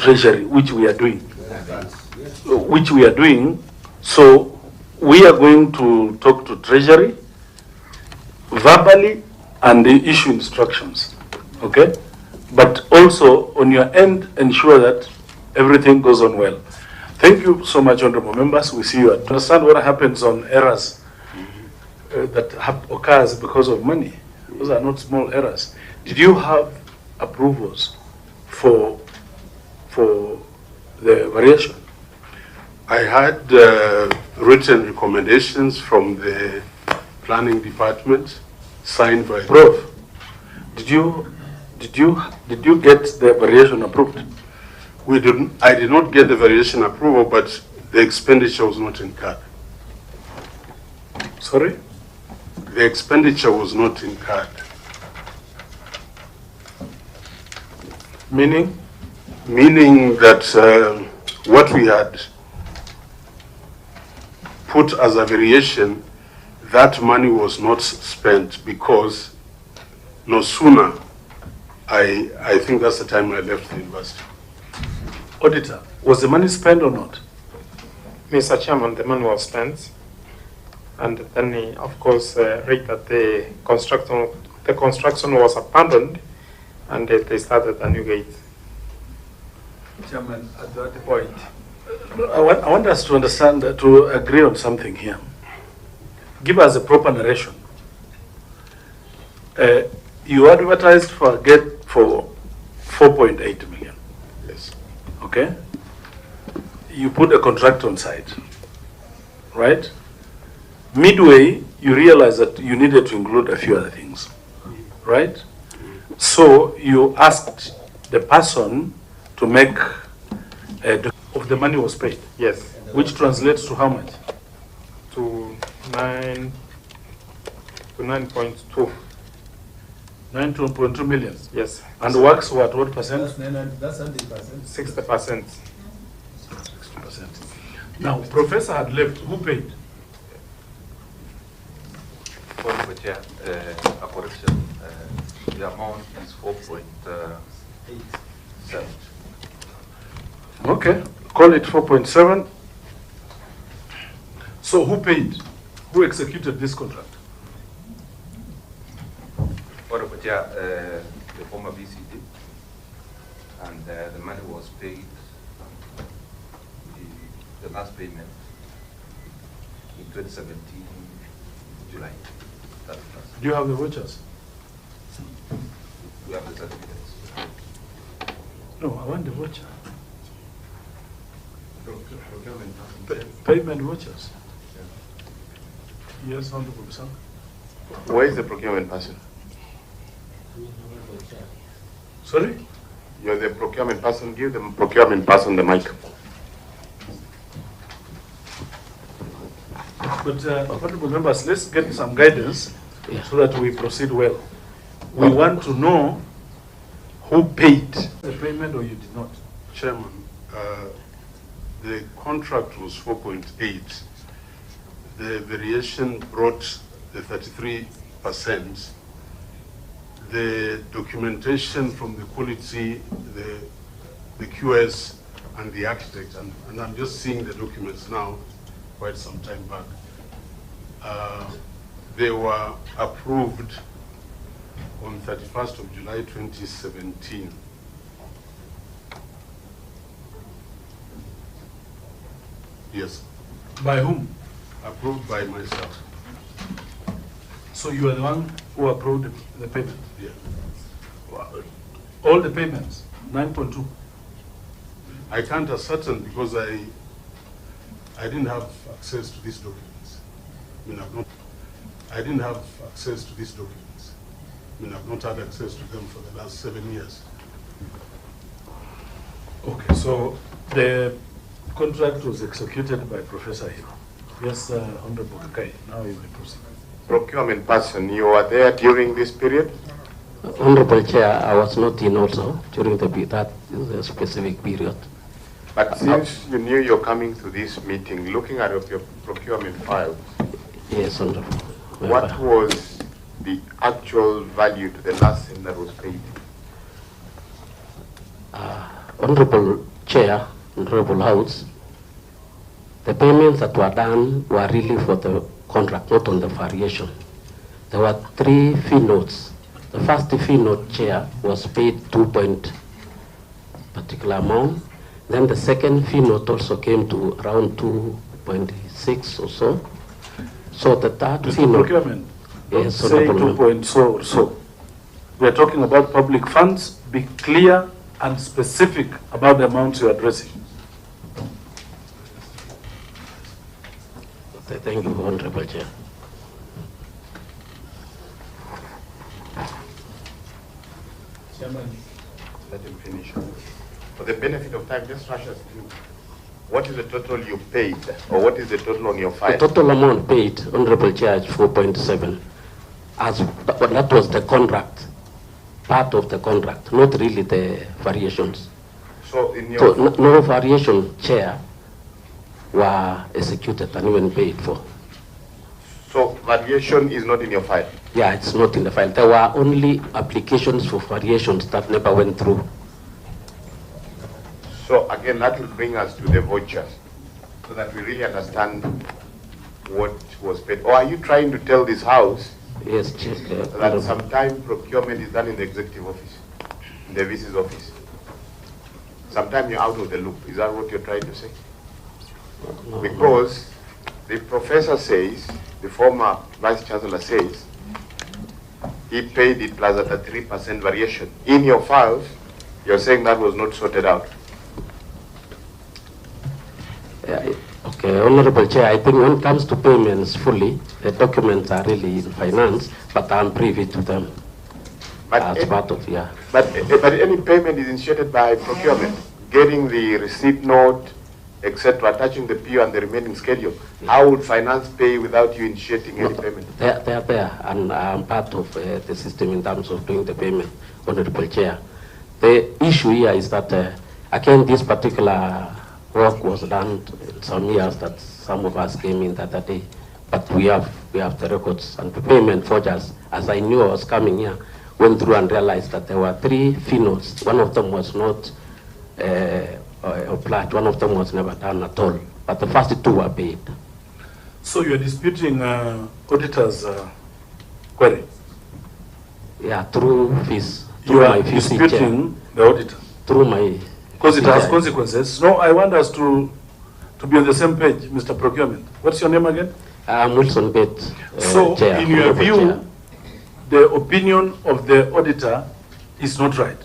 Treasury, which we are doing. So we are going to talk to Treasury verbally and issue instructions, okay? But also on your end, ensure that everything goes on well. Thank you so much, honorable members. We see you. Understand what happens on errors that occurs because of money. Those are not small errors. Did you have approvals for the variation? I had written recommendations from the planning department, signed by Prof. Did you get the variation approved? I did not get the variation approval, but the expenditure was not incurred. Sorry? The expenditure was not incurred. Meaning? Meaning that what we had put as a variation, that money was not spent because no sooner, I think that's the time I left the university. Auditor, was the money spent or not? Mr. Chairman, the money was spent, and then, of course, read that the construction was abandoned, and they started a new gate. Chairman, at that point, I want us to understand, to agree on something here. Give us a proper narration. You advertised for a gate for 4.8 million. Yes. Okay? You put a contract on site, right? Midway, you realize that you needed to include a few other things, right? So you asked the person to make of the money was paid. Yes. Which translates to how much? To 9.2. 9.2 million. Yes. And works what percent? That's 100%. 60%. 60%. Now, professor had left. Who paid? A correction. The amount is 4.7. Okay, call it 4.7. So who paid? Who executed this contract? The former VCD, and the money was paid, the last payment in 2017, July. Do you have the vouchers? We have the certificates. No, I want the voucher. Payment vouchers. Yes, Honorable Bisang. Where is the procurement person? Sorry? You're the procurement person. Give the procurement person the mic. But, honorable members, let's get some guidance so that we proceed well. We want to know who paid the payment or you did not. Chairman, the contract was 4.8. The variation brought the 33%. The documentation from the quality, the QS and the architect, and I'm just seeing the documents now, quite some time back. They were approved on 31st of July 2017. Yes. By whom? Approved by myself. So you are the one who approved the payment? Yeah. All the payments, 9.2. I can't ascertain because I didn't have access to these documents. I didn't have access to these documents. I've not had access to them for the last 7 years. Okay, so the contract was executed by Professor Ayiro. Yes, Honorable Kakai, now you may proceed. Procurement person, you were there during this period? Honorable Chair, I was not in also during that specific period. But since you knew you're coming to this meeting, looking at your procurement file, yes, Honorable. What was the actual value to the last thing that was paid? Honorable Chair, Honorable House, the payments that were done were really for the contract, not on the variation. There were 3 fee notes. The first fee note, Chair, was paid 2 point particular amount. Then the second fee note also came to around 2.6 or so. So the third fee note. Procurement. Yes, Say 2 point so or so. We are talking about public funds. Be clear and specific about the amounts you are addressing. Thank you, Honorable Chair. Chairman, let him finish. For the benefit of time, just rush us through. What is the total you paid, or what is the total on your file? The total amount paid, Honorable Chair, is 4.7. That was the contract, part of the contract, not really the variations. So in your no variation, Chair, were executed and even paid for. So variation is not in your file? Yeah, it's not in the file. There were only applications for variations that never went through. So again, that will bring us to the vouchers, so that we really understand what was paid. Or are you trying to tell this House Yes, Chair. that sometimes procurement is done in the executive office, in the VC's office? Sometimes you're out of the loop. Is that what you're trying to say? No, Because the professor says, the former vice chancellor says, he paid it plus at a 3% variation. In your files, you're saying that was not sorted out. Yeah, okay, Honorable Chair, I think when it comes to payments fully, the documents are really in finance, but I'm privy to them as part of, yeah. But any payment is initiated by procurement, getting the receipt note, etc., attaching the PO and the remaining schedule. How would finance pay without you initiating any payment? They're there, and I'm part of the system in terms of doing the payment, Honorable Chair. The issue here is that, again, this particular work was done in some years that some of us came in the other day, but we have the records and the payment forgers. As I knew I was coming here, went through and realized that there were 3 fee notes. One of them was not applied. One of them was never done at all. But the first 2 were paid. So you are disputing auditor's query? Yeah, through fees. You are disputing the auditor? Through my... Because it has consequences. No, I want us to be on the same page, Mr. Procurement. What's your name again? I'm Wilson Bate. So, Chair, in your view, Chair. the opinion of the auditor is not right?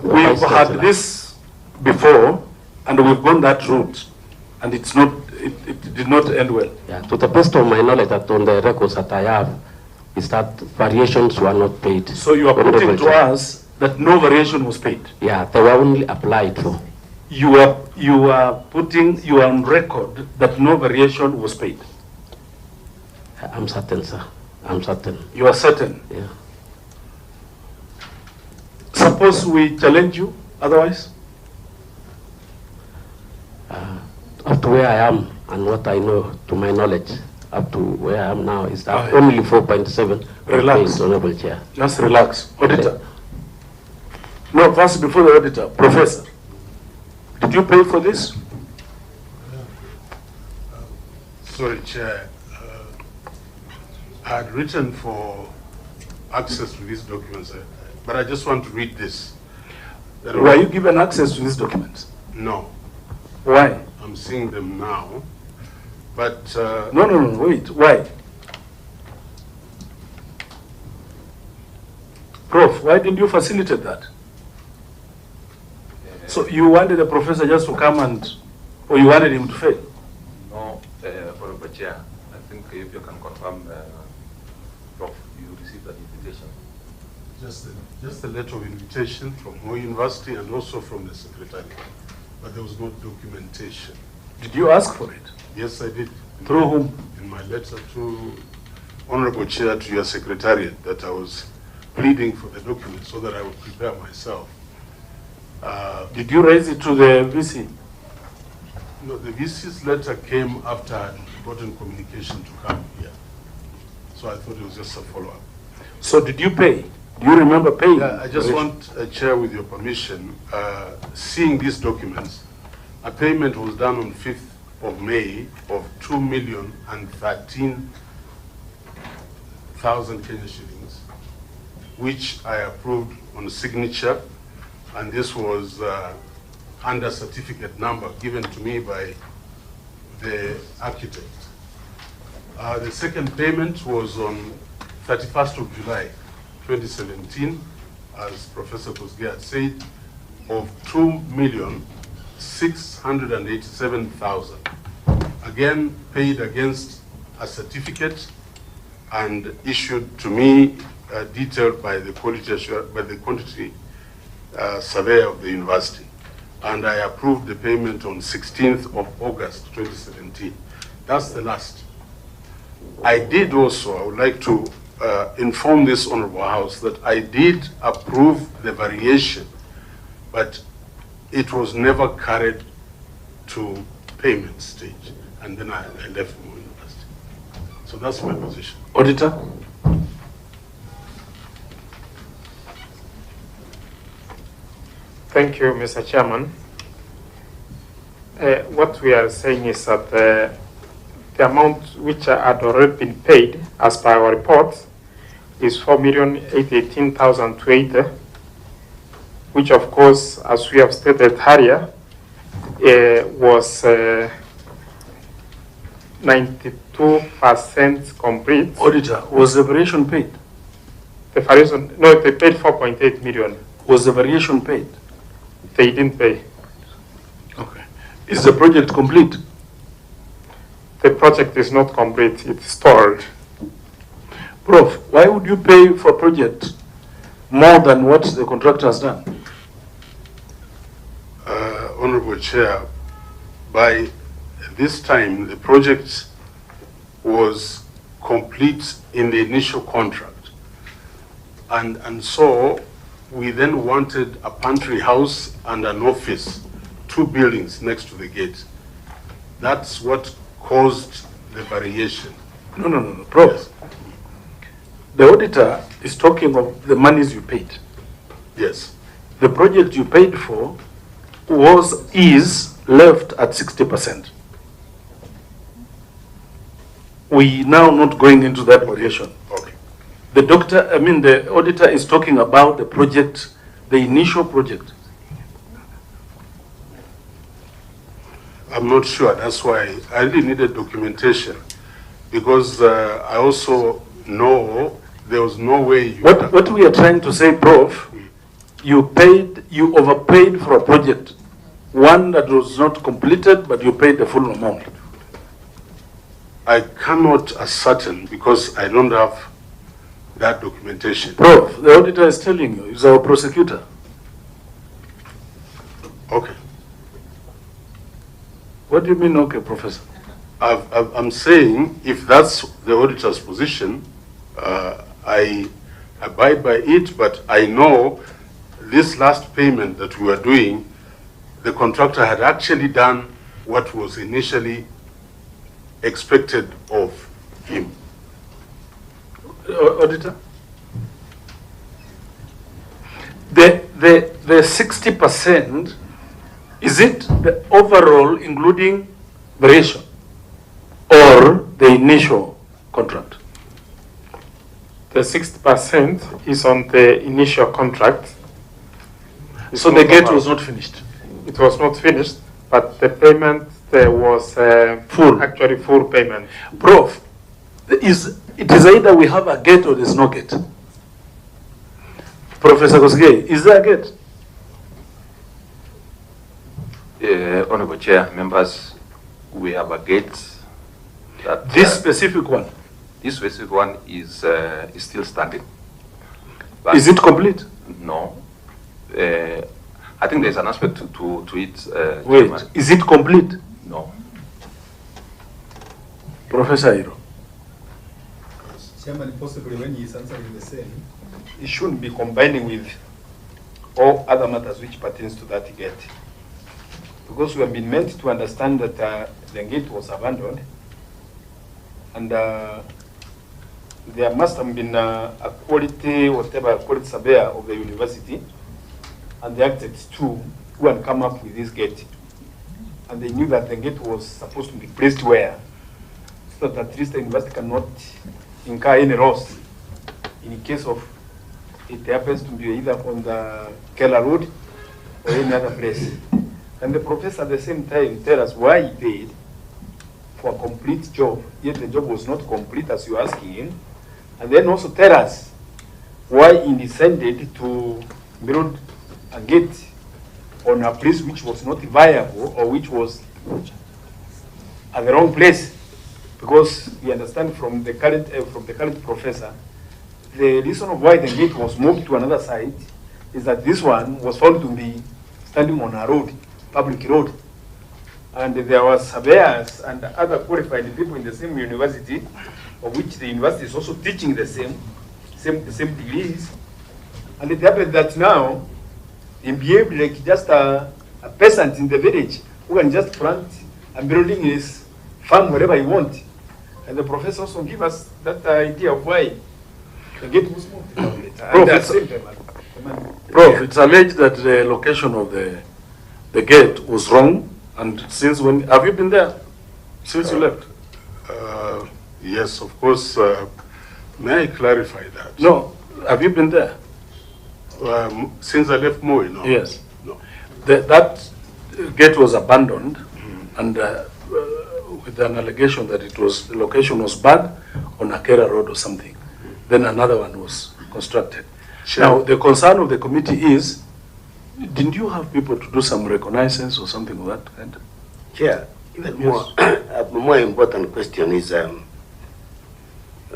We've had this before, and we've gone that route, and it did not end well. Yeah, to the best of my knowledge, that on the records that I have, is that variations were not paid. So you are putting to us that no variation was paid? Yeah, they were only applied for. You are on record that no variation was paid? I'm certain, sir. I'm certain. You are certain? Yeah. Suppose we challenge you otherwise? Up to where I am and what I know, to my knowledge, up to where I am now, is that only 4.7. Relax. Honorable Chair. Just relax. Auditor. No, first before the auditor. Professor, did you pay for this? Sorry, Chair. I had written for access to these documents, but I just want to read this. Were you given access to these documents? No. Why? I'm seeing them now, but... No, wait. Why? Prof, why didn't you facilitate that? So you wanted the professor just to come or you wanted him to fail? No, Honorable Chair, I think if you can confirm, Prof, you received an invitation. Just a letter of invitation from Moi University and also from the Secretariat, but there was no documentation. Did you ask for it? Yes, I did. Through whom? In my letter to Honorable Chair, to your Secretariat, that I was pleading for the document so that I would prepare myself. Did you raise it to the VC? No, the VC's letter came after I had gotten communication to come here. So I thought it was just a follow-up. So did you pay? Do you remember paying? Yeah, I just want, Chair, with your permission, seeing these documents, a payment was done on 5th of May of 2,013,000 Kenyan shillings, which I approved on signature, and this was under certificate number given to me by the architect. The second payment was on 31st of July, 2017, as Professor Kosgey had said, of 2,687,000. Again, paid against a certificate and issued to me, detailed by the quantity surveyor of the university. And I approved the payment on 16th of August, 2017. That's the last. I did also, I would like to inform this Honorable House that I did approve the variation, but it was never carried to payment stage, and then I left the university. So that's my position. Auditor? Thank you, Mr. Chairman. What we are saying is that the amount which had already been paid as per our report is 4,818,280, which of course, as we have stated earlier, was 92% complete. Auditor, was the variation paid? The variation, no, they paid 4.8 million. Was the variation paid? They didn't pay. Okay. Is the project complete? The project is not complete, it's stalled. Prof, why would you pay for a project more than what the contractor has done? Honorable Chair, by this time, the project was complete in the initial contract. And so we then wanted a pantry house and an office, 2 buildings next to the gate. That's what caused the variation. No, Prof. Yes. The auditor is talking of the monies you paid. Yes. The project you paid for is left at 60%. We now not going into that variation. Okay. The auditor is talking about the project, the initial project. I'm not sure. That's why I really needed documentation, because I also know there was no way you... What we are trying to say, Prof, you overpaid for a project, one that was not completed, but you paid the full amount. I cannot ascertain because I don't have that documentation. Prof, the auditor is telling you, he's our prosecutor. Okay. What do you mean, okay, Professor? I'm saying if that's the auditor's position, I abide by it, but I know this last payment that we are doing, the contractor had actually done what was initially expected of him. Auditor? The 60%, is it the overall including variation or the initial contract? The 60% is on the initial contract. So the gate was not finished? It was not finished, but the payment was full. Actually full payment. Prof, it is either we have a gate or there's no gate. Professor Kosgey, is there a gate? Honorable Chair, members, we have a gate. That, this specific one? This specific one is still standing. But is it complete? No. I think there's an aspect to it. Wait, Chairman. Is it complete? No. Professor Ayiro. Chairman, possibly when he is answering the same, it shouldn't be combining with all other matters which pertains to that gate. Because we have been meant to understand that the gate was abandoned, and there must have been a quality, whatever, quality surveyor of the university, and the architects too, who had come up with this gate. And they knew that the gate was supposed to be placed where, so that at least the university cannot incur any loss in case of it happens to be either on the Keller Road or any other place. And the professor at the same time tell us why he paid for a complete job, yet the job was not complete as you are asking him. And then also tell us why he decided to build a gate on a place which was not viable or which was at the wrong place. Because we understand from the current professor, the reason of why the gate was moved to another site is that this one was found to be standing on a road, public road. And there were surveyors and other qualified people in the same university, of which the university is also teaching the same degrees. And it happened that now, he behaved like just a peasant in the village who can just plant a building his farm wherever he wants. And the professor also give us that idea of why the gate was moved. Prof, it's alleged that the location of the gate was wrong, and since when, have you been there since you left? Yes, of course. May I clarify that? No, have you been there? Since I left Moi, no. Yes. No. That gate was abandoned, and with an allegation that the location was bad on Akera Road or something. Then another one was constructed. Sure. Now, the concern of the committee is, didn't you have people to do some reconnaissance or something of that kind? Chair, even more, a more important question is,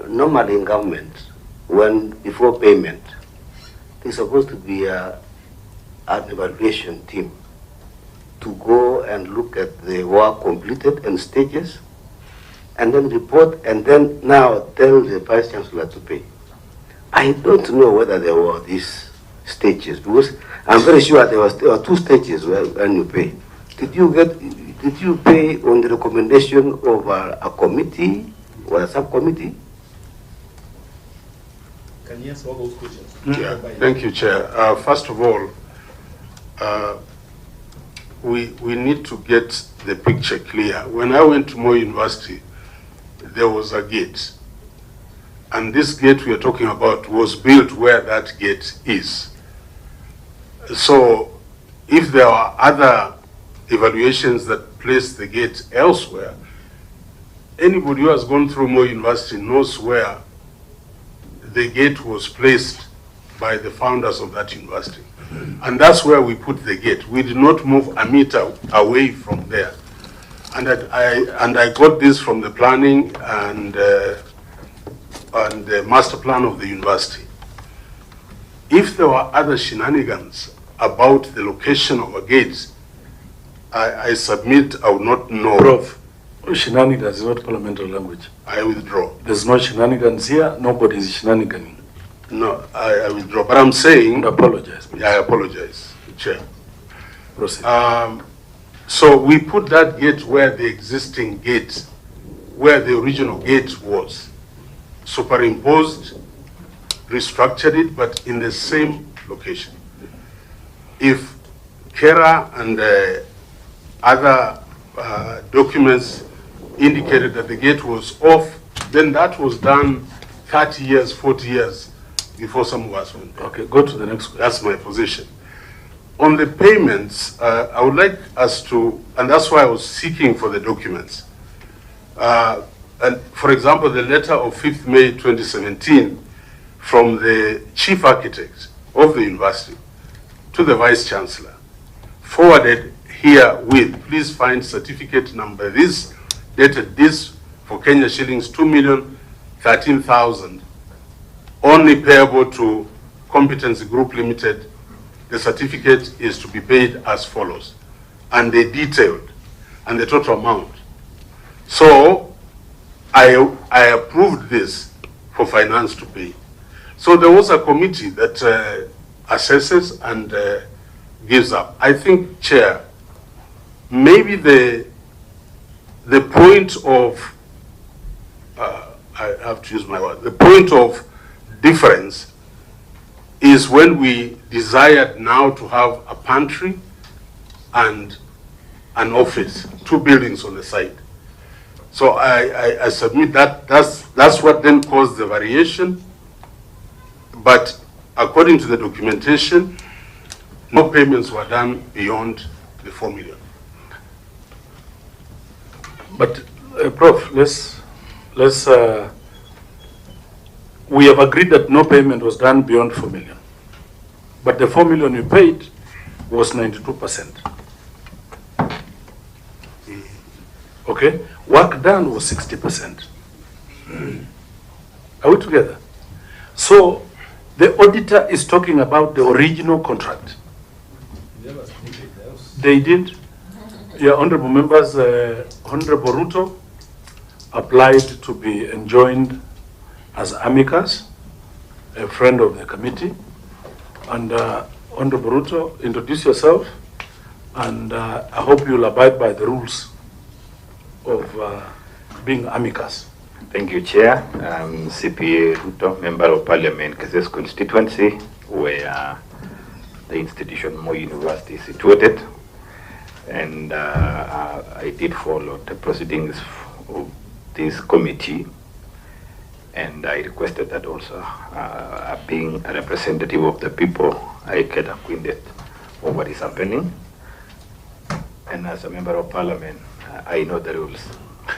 normally in government, before payment, there's supposed to be an evaluation team to go and look at the work completed and stages, and then report, and then now tell the Vice Chancellor to pay. I don't know whether there were these stages, because I'm very sure there were two stages when you pay. Did you pay on the recommendation of a committee or a subcommittee? Can you answer all those questions? Yeah. Thank you, Chair. First of all, we need to get the picture clear. When I went to Moi University, there was a gate. And this gate we are talking about was built where that gate is. So if there are other evaluations that place the gate elsewhere, anybody who has gone through Moi University knows where the gate was placed by the founders of that university. And that's where we put the gate. We did not move a meter away from there. And I got this from the planning and the master plan of the university. If there were other shenanigans about the location of a gate, I submit I would not know. Prof, shenanigans is not parliamentary language. I withdraw. There's no shenanigans here. Nobody is shenaniganing. No, I withdraw. But I'm saying... I apologize. Please. I apologize, Chair. Proceed. So we put that gate where the existing gate, where the original gate was, superimposed, restructured it, but in the same location. If Kera and other documents indicated that the gate was off, then that was done 30 years, 40 years before some of us went there. Okay, go to the next question. That's my position. On the payments, I would like us to, and that's why I was seeking for the documents. And for example, the letter of 5th May 2017 from the chief architect of the university to the vice chancellor, forwarded here with, please find certificate number this, dated this, for Kenya shillings 2,013,000, only payable to Competency Group Limited. The certificate is to be paid as follows. And they detailed, and the total amount. So I approved this for finance to pay. So there was a committee that assesses and gives up. I think, Chair, maybe the point of I have to use my word. The point of difference is when we desired now to have a pantry and an office, 2 buildings on the side. So I submit that that's what then caused the variation. But according to the documentation, no payments were done beyond the 4 million. But Prof, we have agreed that no payment was done beyond 4 million. But the 4 million you paid was 92%. Okay? Work done was 60%. Are we together? So the auditor is talking about the original contract. They did. Yeah, honorable members, Honorable Ruto applied to be enjoined as amicus, a friend of the committee. And Honorable Ruto, introduce yourself, and I hope you'll abide by the rules of being amicus. Thank you, Chair. I'm CPA Ruto, Member of Parliament, Kosgey constituency, where the institution Moi University is situated. And I did follow the proceedings of this committee, and I requested that also, being a representative of the people, I get acquainted of what is happening. And as a Member of Parliament, I know the rules.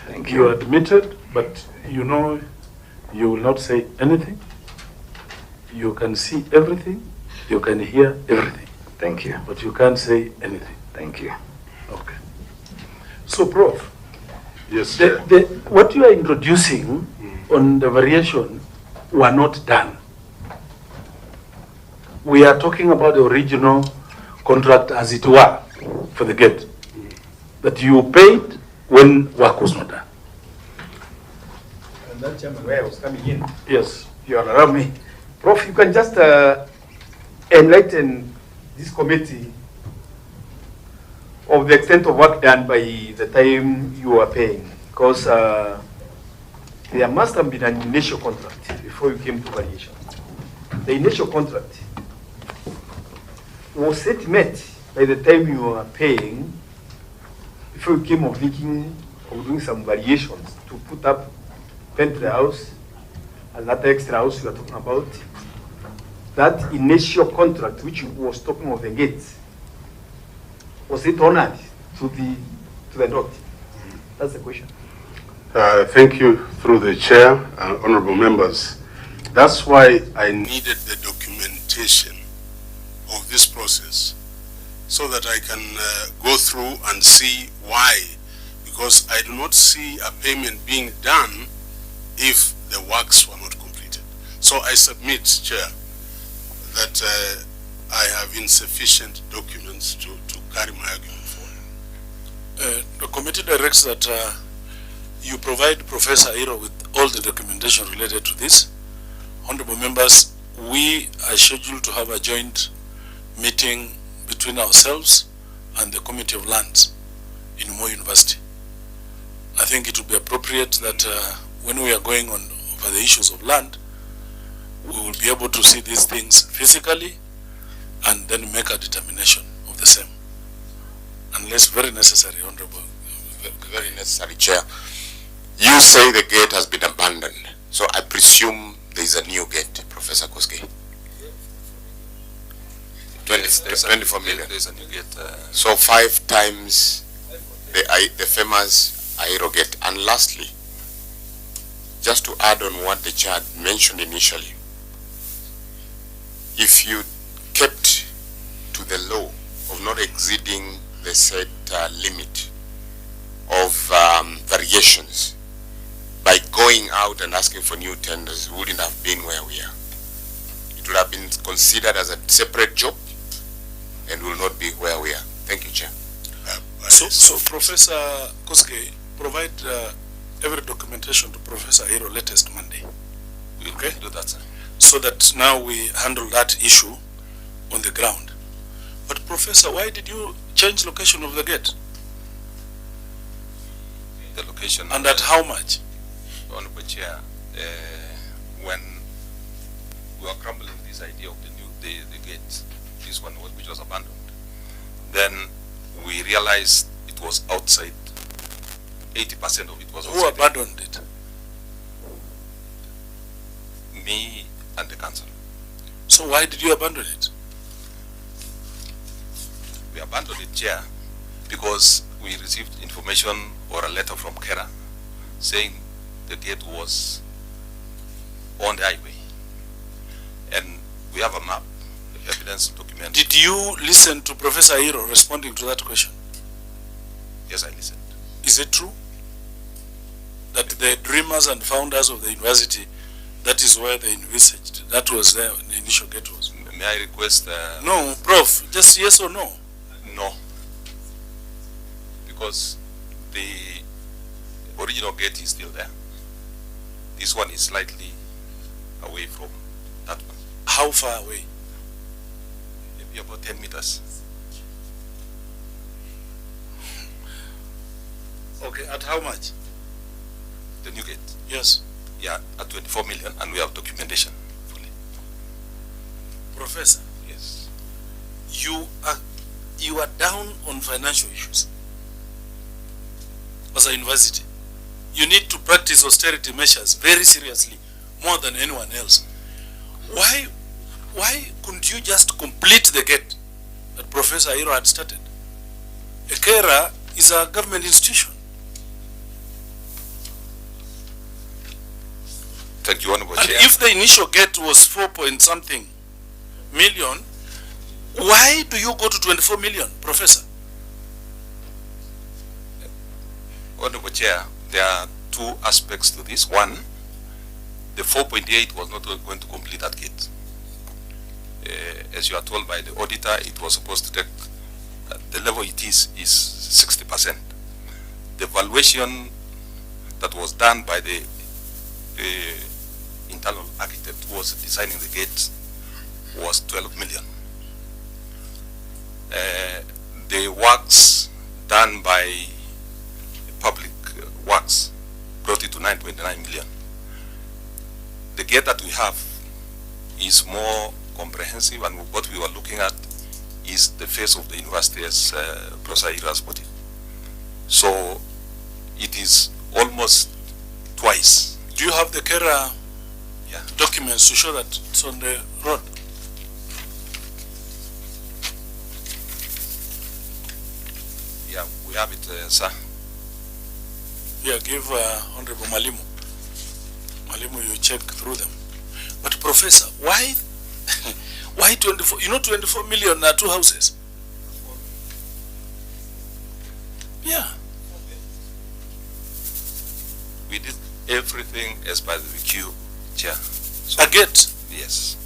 Thank you. You admitted, but you know you will not say anything. You can see everything, you can hear everything. Thank you. But you can't say anything. Thank you. Okay. So, Prof, Yes, what you are introducing on the variation were not done. We are talking about the original contract as it were for the gate that you paid when work was not done. And that, Chairman, where I was coming in, Yes. you are around me. Prof, you can just enlighten this committee of the extent of work done by the time you are paying, because there must have been an initial contract before you came to variation. The initial contract, was it met by the time you are paying before you came of making or doing some variations to put up pentry house and that extra house you are talking about? That initial contract which was talking of the gates, was it honored to the note? That's the question. Thank you, through the chair, honorable members. That's why I needed the documentation of this process, so that I can go through and see why. Because I do not see a payment being done if the works were not completed. So I submit, Chair, that I have insufficient documents to carry my argument forward. The committee directs that you provide Professor Ayiro with all the documentation related to this. Honorable members, we are scheduled to have a joint meeting between ourselves and the Committee of Lands in Moi University. I think it would be appropriate that when we are going on over the issues of land, we will be able to see these things physically and then make a determination of the same. Unless very necessary, Honorable. Very necessary, Chair. You say the gate has been abandoned, so I presume there is a new gate, Professor Kosgey. 24 million. There's a new gate. So 5 times the famous Ayiro gate. And lastly, just to add on what the chair mentioned initially, if you kept to the law of not exceeding the set limit of variations, by going out and asking for new tenders, we wouldn't have been where we are. It would have been considered as a separate job and will not be where we are. Thank you, Chair. So Professor Kosgey, provide every documentation to Professor Ayiro latest Monday. Okay, do that, sir. So that now we handle that issue on the ground. But Professor, why did you change location of the gate? The location. And at how much? Honorable Chair, when we were crumbling this idea of the gate, this one which was abandoned, then we realized it was outside. 80% of it was outside. Who abandoned it? Me and the council. So why did you abandon it? We abandoned it, Chair, because we received information or a letter from Kera saying the gate was on the highway. And we have a map, evidence document. Did you listen to Professor Ayiro responding to that question? Yes, I listened. Is it true that the dreamers and founders of the university, that is where they envisaged, that was where the initial gate was? May I request... No, Prof, just yes or no? No. Because the original gate is still there. This one is slightly away from that one. How far away? Maybe about 10 meters. Okay, at how much? The new gate? Yes. Yeah, at 24 million, and we have documentation fully. Professor? Yes. You are down on financial issues as a university. You need to practice austerity measures very seriously, more than anyone else. Why couldn't you just complete the gate that Professor Ayiro had started? Ekera is a government institution. Thank you, Honorable And Chair. if the initial gate was 4-point-something million, why do you go to 24 million, Professor? Honorable Chair, there are two aspects to this. One, the 4.8 was not going to complete that gate. As you are told by the auditor, it was supposed to take, the level it is 60%. The valuation that was done by the internal architect who was designing the gate was 12 million. The works done by public works brought it to 9.9 million. The gate that we have is more comprehensive, and what we were looking at is the face of the university, as Professor Ayiro has put it. So it is almost twice. Do you have the Kera documents to show that it's on the road? Yeah, we have it, sir. Yeah, give Honorable Malimu. Malimu, you check through them. But Professor, why 24? You know 24 million are two houses. Yeah. We did everything as per the VQ, Chair. So, a gate? Yes.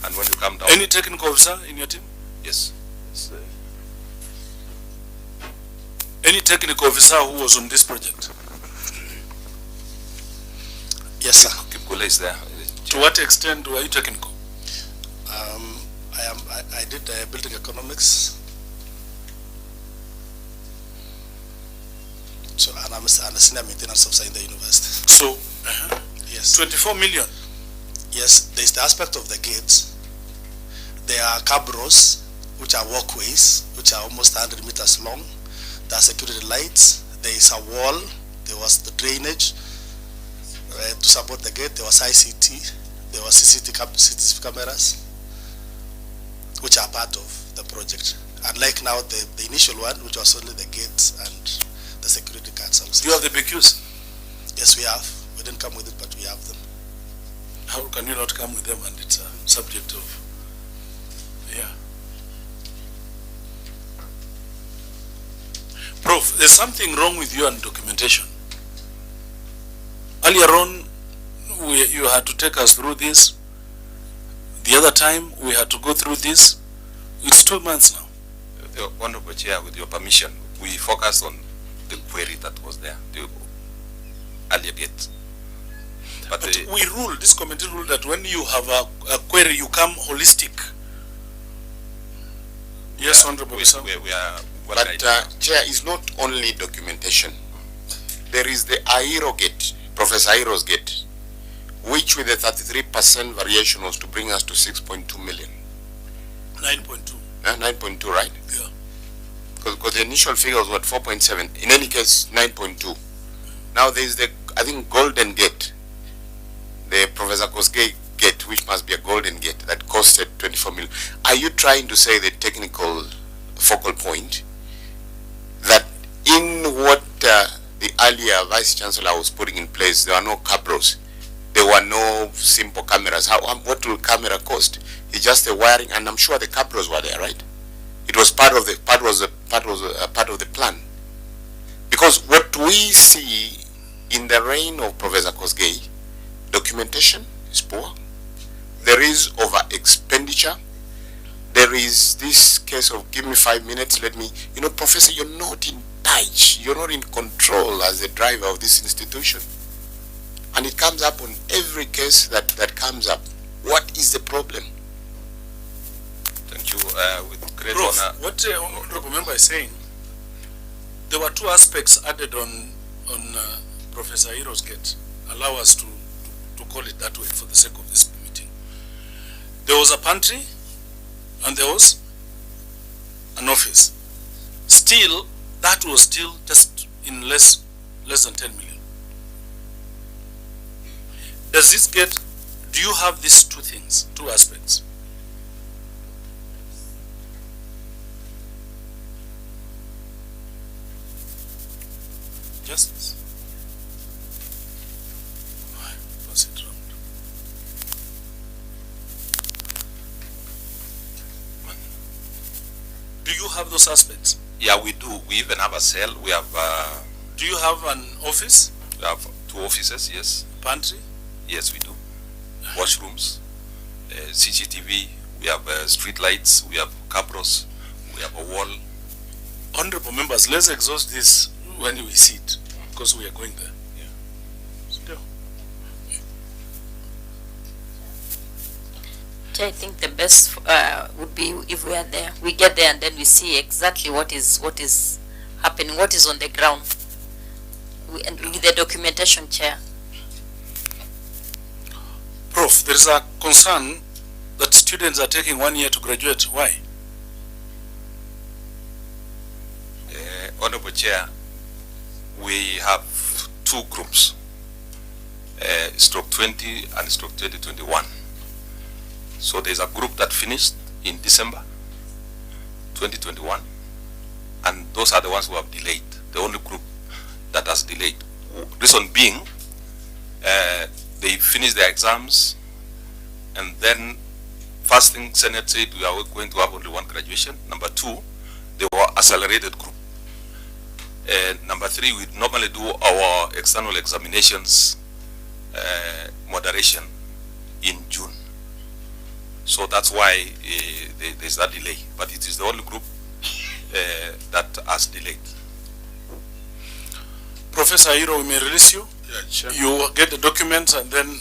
And when you come down... Any technical officer in your team? Yes. Any technical officer who was on this project? Yes, sir. Kipkula is there. To what extent were you technical? I did building economics. So, and I'm a senior maintenance officer in the university. So, yes. 24 million? Yes, there's the aspect of the gates. There are cab rows, which are walkways, which are almost 100 meters long. There are security lights. There is a wall. There was the drainage to support the gate. There was ICT. There was CCTV cameras, which are part of the project. Unlike now, the initial one, which was only the gates and the security cards also. Do you have the BQs? Yes, we have. We didn't come with it, but we have them. How can you not come with them, and it's a subject of, yeah. Prof, there's something wrong with your documentation. Earlier on, you had to take us through this. The other time, we had to go through this. It's 2 months now. Honorable Chair, with your permission, we focused on the query that was there, the earlier gate. But we ruled, this committee ruled that when you have a query, you come holistic. Yes, Honorable. But Chair, is not only documentation. There is the Ayiro gate, Professor Ayiro's gate, which with the 33% variation was to bring us to 6.2 million. 9.2. 9.2, right? Yeah. Because the initial figure was what, 4.7. In any case, 9.2. Now there is the, I think, Golden Gate, the Professor Kosgey gate, which must be a golden gate that costed 24 million. Are you trying to say the technical focal point that in what the earlier Vice Chancellor was putting in place, there were no cabros, there were no simple cameras? What will camera cost? It's just the wiring, and I'm sure the cabros were there, right? It was part of the part of the plan. Because what we see in the reign of Professor Kosgey, documentation is poor. There is over expenditure. There is this case of give me 5 minutes, let me, you know, Professor, you're not in touch, you're not in control as the driver of this institution. And it comes up on every case that comes up. What is the problem? Thank you. With great Prof, honor. what honorable member is saying, there were two aspects added on Professor Ayiro's gate. Allow us to call it that way for the sake of this meeting. There was a pantry and there was an office. Still, that was still just in less than 10 million. Does this get, do you have these two things, two aspects? Justice. Pass it around. Do you have those aspects? Yeah, we do. We even have a cell. We have. Do you have an office? We have 2 offices. Yes. Pantry? Yes, we do. Washrooms, CCTV. We have street lights. We have cabros. We have a wall. Honorable members, let's exhaust this when we see it, because we are going there. Yeah. Still. I think the best would be if we are there, we get there and then we see exactly what is happening, what is on the ground, and with the documentation, Chair. Prof, there is a concern that students are taking 1 year to graduate. Why? Honorable Chair, we have 2 groups, stroke 20 and stroke 2021. So there's a group that finished in December 2021, and those are the ones who have delayed, the only group that has delayed. Reason being, they finished their exams, and then first thing Senate said, we are going to have only 1 graduation. Number 2, they were accelerated group. Number 3, we normally do our external examinations moderation in June. So that's why there's that delay. But it is the only group that has delayed. Professor Ayiro, we may release you. Yeah, Chair. You get the documents and then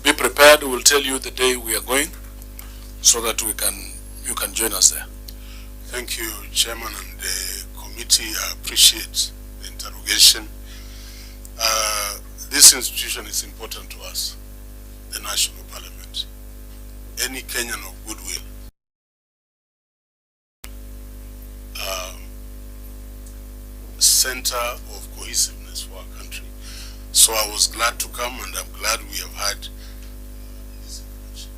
be prepared. We will tell you the day we are going, so that you can join us there. Thank you, Chairman, and the committee. I appreciate the interrogation. This institution is important to us, the National Parliament. Any Kenyan of goodwill center of cohesiveness for our country. So I was glad to come, and I'm glad we have had this information.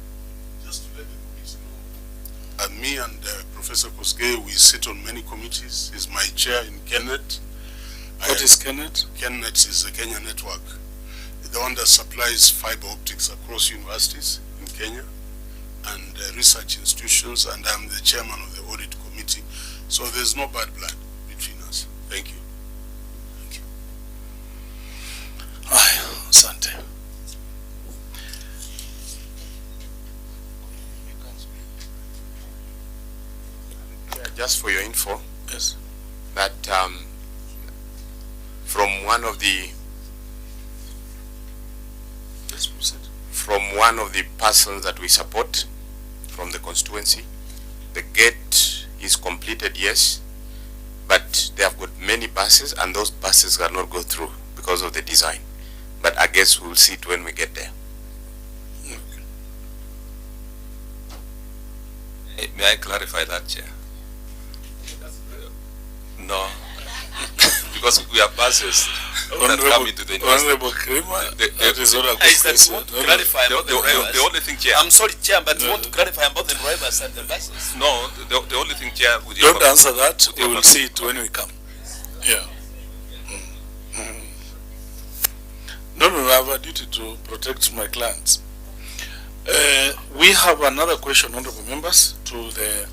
Just to let the committee know. And me and Professor Kosgey, we sit on many committees. He's my chair in Kennet. What is Kennet? Kennet is a Kenya network, the one that supplies fiber optics across universities in Kenya and research institutions, and I'm the chairman of the audit committee. So there's no bad blood between us. Thank you. Thank you. Asante. Just for your info, Yes. that from one of the Yes, proceed. from one of the persons that we support from the constituency, the gate is completed, yes, but they have got many buses, and those buses cannot go through because of the design. But I guess we'll see it when we get there. May I clarify that, Chair? No, because we have buses that come into the university. Honorable Krima, that is what I said, want to clarify about the drivers. The only thing, Chair. I'm sorry, Chair, but you want to clarify about the drivers and the buses. No, the only thing, Chair. Don't answer that. We will see it when we come. Yeah. No, I have a duty to protect my clients. We have another question, honorable members, to the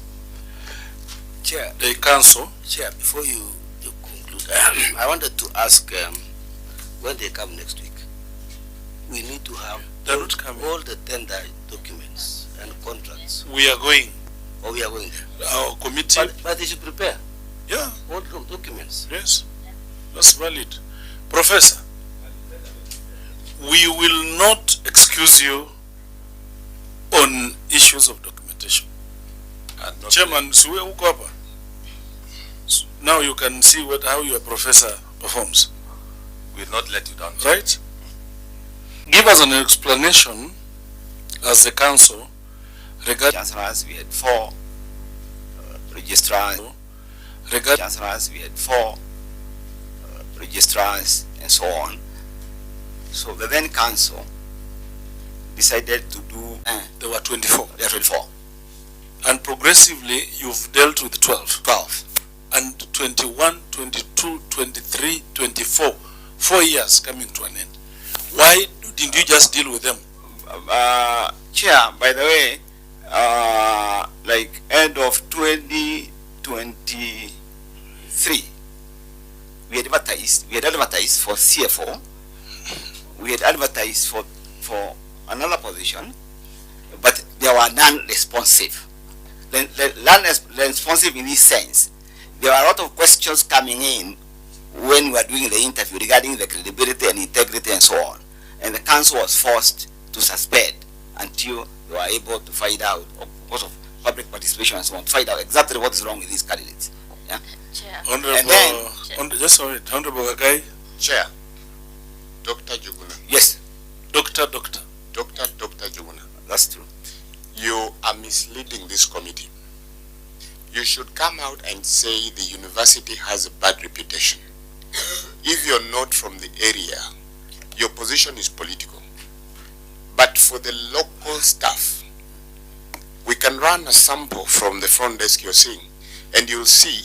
Chair. The council. Chair, before you conclude, I wanted to ask when they come next week, we need to have all the tender documents and contracts. We are going. Oh, we are going there. Our committee. But they should prepare. Yeah. All the documents. Yes. That's valid. Professor, we will not excuse you on issues of documentation. Chairman, now you can see how your professor performs. We will not let you down. Right? Give us an explanation as the council regarding chancellors. We had 4 registrars. Regarding chancellors, we had 4 registrars and so on. So the then council decided to do. There were 24. There were 24. And progressively, you've dealt with 12. 12. And 21, 22, 23, 24. 4 years coming to an end. Why didn't you just deal with them? Chair, by the way, like end of 2023, we had advertised for CFO. We had advertised for another position, but they were non-responsive. Non-responsive in this sense, there were a lot of questions coming in when we were doing the interview regarding the credibility and integrity and so on. And the council was forced to suspend until they were able to find out, because of public participation and so on, to find out exactly what is wrong with these candidates. Yeah? Chair. Honorable Gagai. Chair, Dr. Juguna. Yes. Dr. Juguna. That's true. You are misleading this committee. You should come out and say the university has a bad reputation. If you're not from the area, your position is political. But for the local staff, we can run a sample from the front desk you're seeing, and you'll see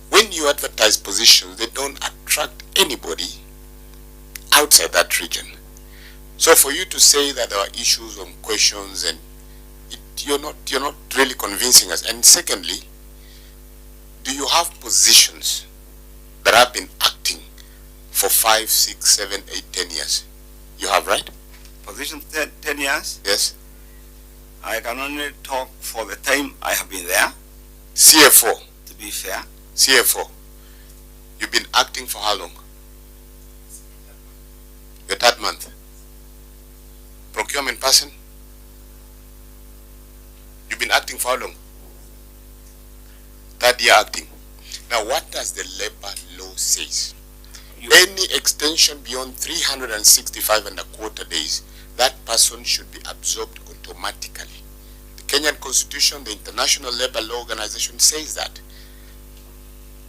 when you advertise positions, they don't attract anybody outside that region. So for you to say that there are issues and questions, and you're not really convincing us. And secondly, do you have positions that have been acting for 5, 6, 7, 8, 10 years? You have, right? Position 10 years? Yes. I can only talk for the time I have been there. CFO. To be fair. CFO. You've been acting for how long? Your 3rd month. Procurement person. You've been acting for how long? 3rd year acting. Now what does the labor law says? Any extension beyond 365 and a quarter days, that person should be absorbed automatically. The Kenyan Constitution, the International Labor Law Organization says that.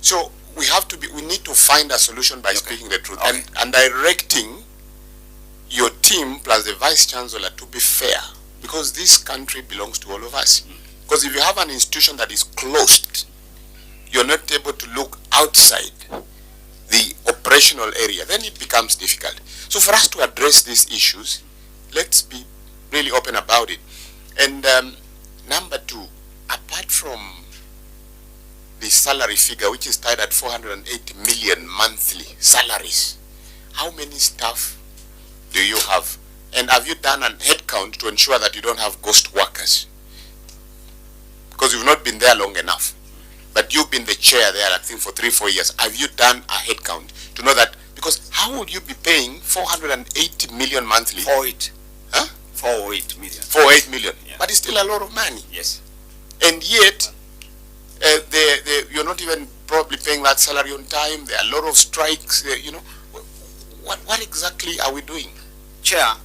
So we need to find a solution by speaking the truth and directing your team plus the Vice Chancellor to be fair, because this country belongs to all of us. Because if you have an institution that is closed, you're not able to look outside the operational area, then it becomes difficult. So for us to address these issues, let's be really open about it. And number 2, apart from the salary figure, which is tied at 480 million monthly salaries, how many staff do you have? And have you done an head count to ensure that you don't have ghost workers? Because you've not been there long enough. But you've been the chair there, I think, for 3-4 years. Have you done a head count to know that? Because how would you be paying 480 million monthly? 4.8. Huh? 4.8 million. 4.8 million. Yeah. But it's still a lot of money. Yes. And yet, you're not even probably paying that salary on time. There are a lot of strikes. What exactly are we doing? Chair,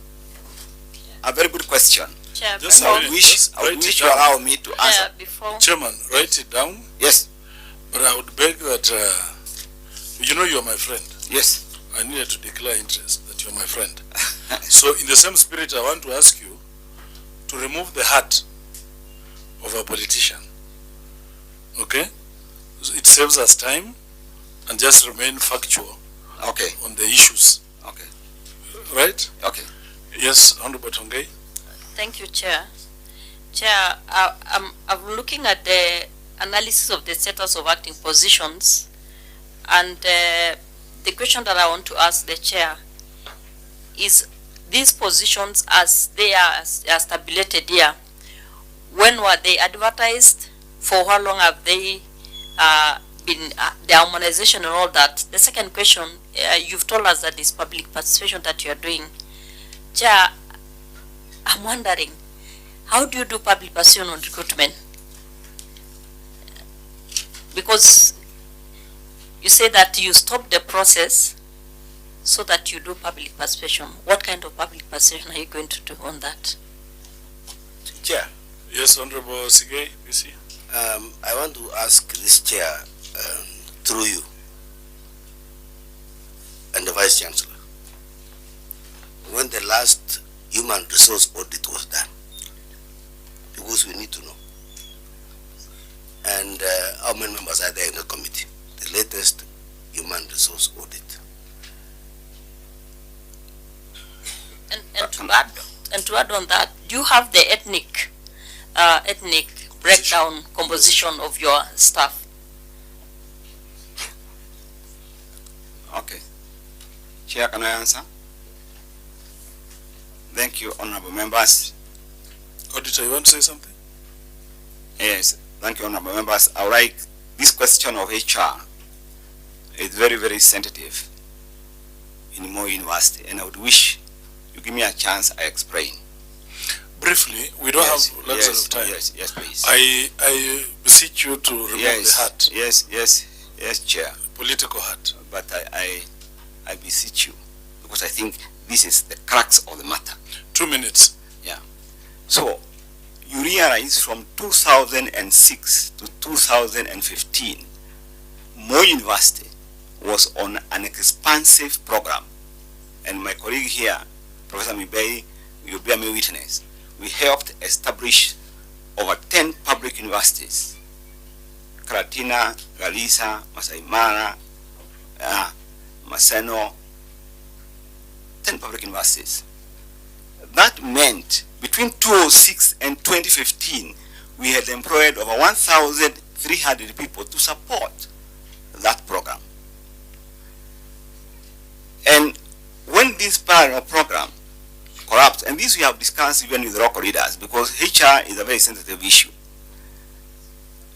a very good question. Chair, And I wish you allow me to answer. Chairman, write it down. Yes. But I would beg that, you know you're my friend. Yes. I needed to declare interest that you're my friend. So in the same spirit, I want to ask you to remove the hat of a politician. Okay? So it saves us time and just remain factual on the issues. Okay. Right? Okay. Yes, Honorable Tongay. Thank you, Chair. Chair, I'm looking at the analysis of the status of acting positions, and the question that I want to ask the Chair is, these positions as they are stipulated here, when were they advertised? For how long have they been, the harmonization and all that? The second question, you've told us that this public participation that you are doing. Chair, I'm wondering, how do you do public participation on recruitment? Because you say that you stop the process so that you do public participation. What kind of public participation are you going to do on that? Chair. Yes, Honorable Kosgey, you see. I want to ask this chair, through you, and the Vice Chancellor, when the last human resource audit was done, because we need to know, and how many members are there in the committee, the latest human resource audit. And to add on that, do you have the ethnic breakdown composition of your staff? Okay. Chair, can I answer? Thank you, honorable members. Auditor, you want to say something? Yes, thank you, honorable members. I would like, this question of HR is very, very sensitive in Moi University, and I would wish you give me a chance I explain. Briefly, we don't have luxury of time. Yes, please. I beseech you to remove the hat. Yes, Chair. Political hat. But I beseech you, because I think this is the crux of the matter. 2 minutes. Yeah. So, you realize from 2006 to 2015, Moi University was on an expansive program. And my colleague here, Professor Mutembei, will bear me witness. We helped establish over 10 public universities. Karatina, Galisa, Masai Mara, Maseno, 10 public universities. That meant between 2006 and 2015, we had employed over 1,300 people to support that program. And when this parallel program collapsed, and this we have discussed even with local leaders, because HR is a very sensitive issue.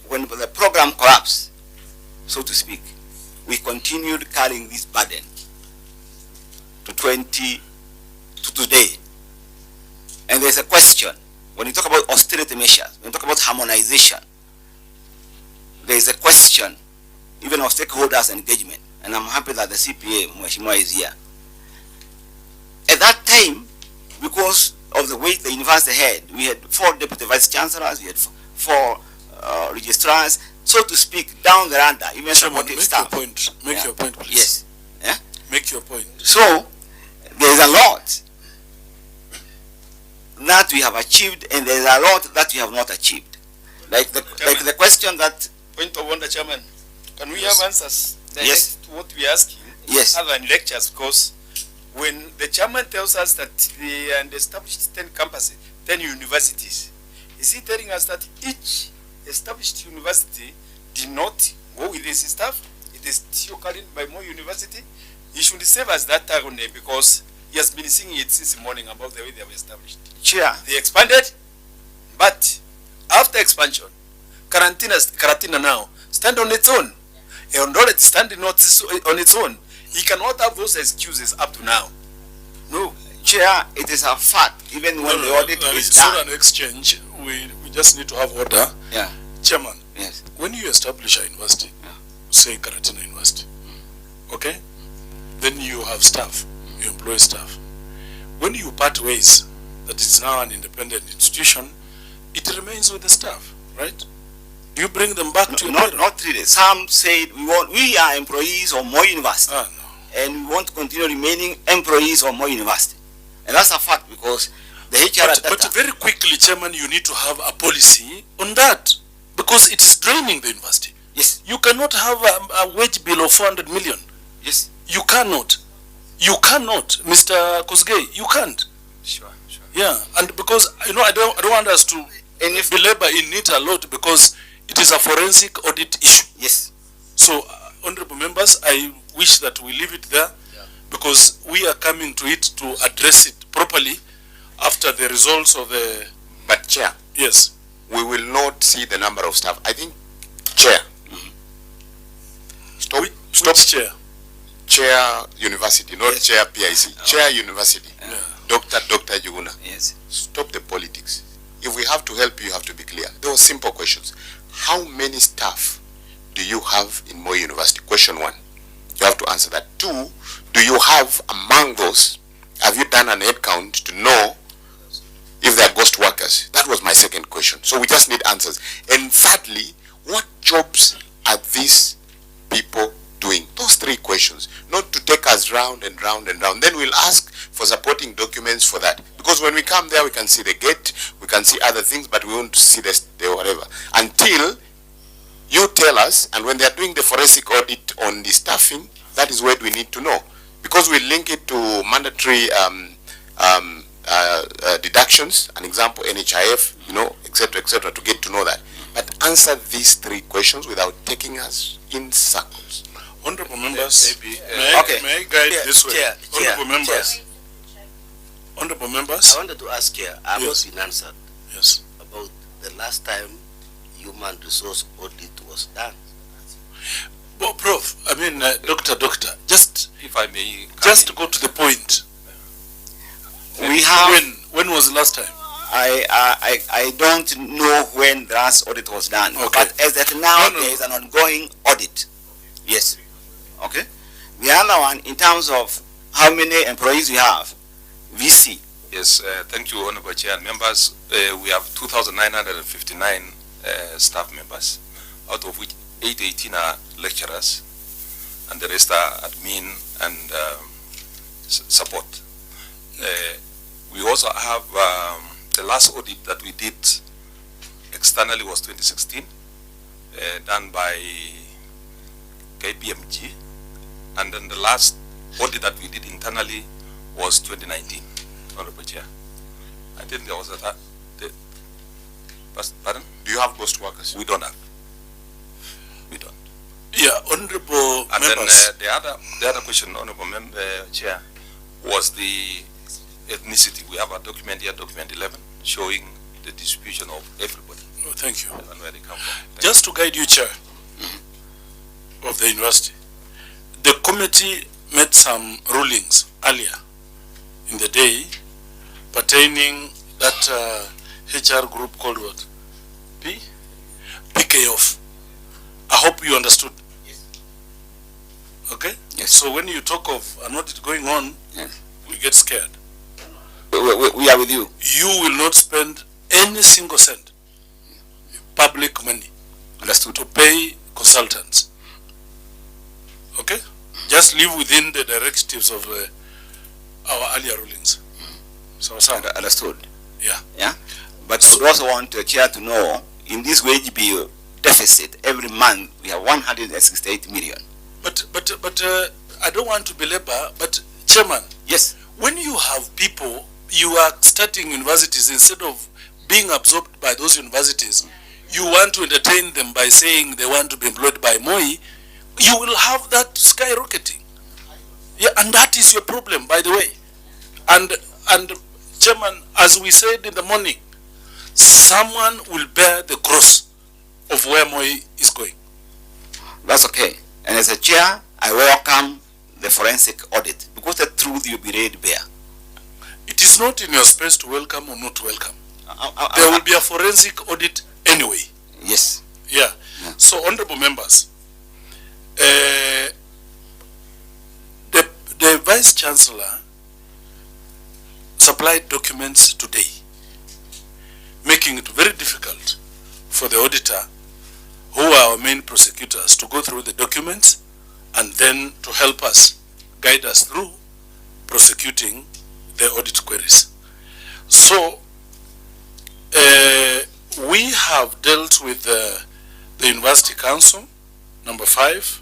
When the program collapsed, so to speak, we continued carrying this burden to today. And there's a question, when you talk about austerity measures, when you talk about harmonization, there's a question, even of stakeholders engagement, and I'm happy that the CPA, Mheshimiwa, is here. At that time, because of the weight the university had, we had 4 deputy vice chancellors, we had 4 registrars, so to speak, down the radar, even supporting staff. Make your point, please. Yes. Yeah? Make your point. So, there's a lot that we have achieved, and there's a lot that we have not achieved. Like the question that... Point of order, Chairman. Can we have answers Yes. to what we are asking? Yes. Other than lectures, because when the chairman tells us that they established 10 campuses, 10 universities, is he telling us that each established university did not go with this stuff? It is still carried by Moi University? He should save us that irony, because he has been singing it since the morning about the way they have established. Chair. They expanded, but after expansion, Karatina now stand on its own. And already standing on its own, he cannot have those excuses up to now. No. Chair, it is a fact, even when the audit is it's done. not an exchange. We just need to have order. Yeah. Chairman, yes. When you establish a university, say Karatina University, okay? Then you have staff, you employ staff. When you part ways that it's now an independent institution, it remains with the staff, right? Do you bring them back to your payroll? Not really. Some said we are employees of Moi University. Ah, no. And we want to continue remaining employees of Moi University. And that's a fact because the HR But very quickly, Chairman, you need to have a policy on that because it is draining the university. Yes. You cannot have a wage bill of 400 million. Yes. You cannot. You cannot, Mr. Kosgey. You can't. Sure, sure. Yeah, and because, I don't want us to belabor in it a lot because it is a forensic audit issue. Yes. So, honorable members, I wish that we leave it there because we are coming to it to address it properly after the results of the... But Chair. Yes. We will not see the number of staff. I think, Chair. Stop. Which chair? Chair University, not Chair PIC. Chair University. Dr. Juguna. Yes. Stop the politics. If we have to help you, have to be clear. There were simple questions. How many staff do you have in Moi University? Question 1. You have to answer that. 2, do you have among those, have you done an head count to know if they are ghost workers? That was my second question. So we just need answers. And thirdly, what jobs are these people doing? Those 3 questions. Not to take us round and round and round. Then we'll ask for supporting documents for that. Because when we come there, we can see the gate, we can see other things, but we won't see the whatever. Until you tell us, and when they are doing the forensic audit on the staffing, that is where we need to know. Because we link it to mandatory deductions, an example, NHIF, etc., to get to know that. But answer these 3 questions without taking us in circles. Honorable members, maybe, may I guide this way? Honorable members. Honorable members. I wanted to ask here, I have not been answered. Yes. About the last time human resource audit was done. Well, Prof, Doctor, just if I may, just to go to the point. We have. When was the last time? I don't know when the last audit was done. Okay. But as that now there is an ongoing audit. Yes. Okay. The other one, in terms of how many employees we have, VC. Yes, thank you, Honorable Chair and members. We have 2,959 staff members, out of which 818 are lecturers, and the rest are admin and support. We also have the last audit that we did externally was 2016, done by KPMG, and then the last audit that we did internally was 2019, Honorable Chair. I think there was a pardon? Do you have ghost workers? We don't have. We don't. Yeah, honorable and members. then the other question, Honorable Chair, was the ethnicity. We have a document here, document 11, showing the distribution of everybody. Oh, thank you. And where they come from. Just to guide you, Chair, of the university, the committee made some rulings earlier in the day pertaining that HR group called what? PKF. I hope you understood. Yes. Okay? Yes. So when you talk of an audit going on, yes, we get scared. We are with you. You will not spend any single cent, public money, understood, to pay consultants. Okay? Just live within the directives of our earlier rulings. So, understood. Yeah. Yeah. But we would also want the chair to know, in this wage bill deficit, every month we have 168 million. But I don't want to belabor, but Chairman. Yes. When you have people, you are starting universities, instead of being absorbed by those universities, you want to entertain them by saying they want to be employed by Moi, you will have that skyrocketing. Yeah, and that is your problem, by the way. And Chairman, as we said in the morning, someone will bear the cross of where Moi is going. That's okay. And as a chair, I welcome the forensic audit, because the truth will be laid bare. It is not in your space to welcome or not to welcome. There will be a forensic audit anyway. Yes. Yeah. So, honorable members, the Vice Chancellor supplied documents today, making it very difficult for the auditor, who are our main prosecutors, to go through the documents and then to help us, guide us through prosecuting the audit queries. So we have dealt with the University Council, number 5.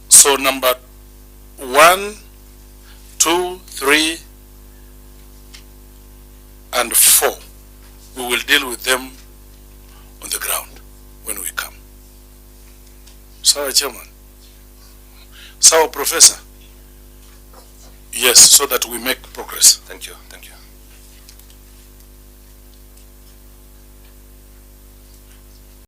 So number 1, 2, 3, and 4, we will deal with them on the ground when we come. Sawa, Chairman. Sawa, Professor. Yes, so that we make progress. Thank you. Thank you.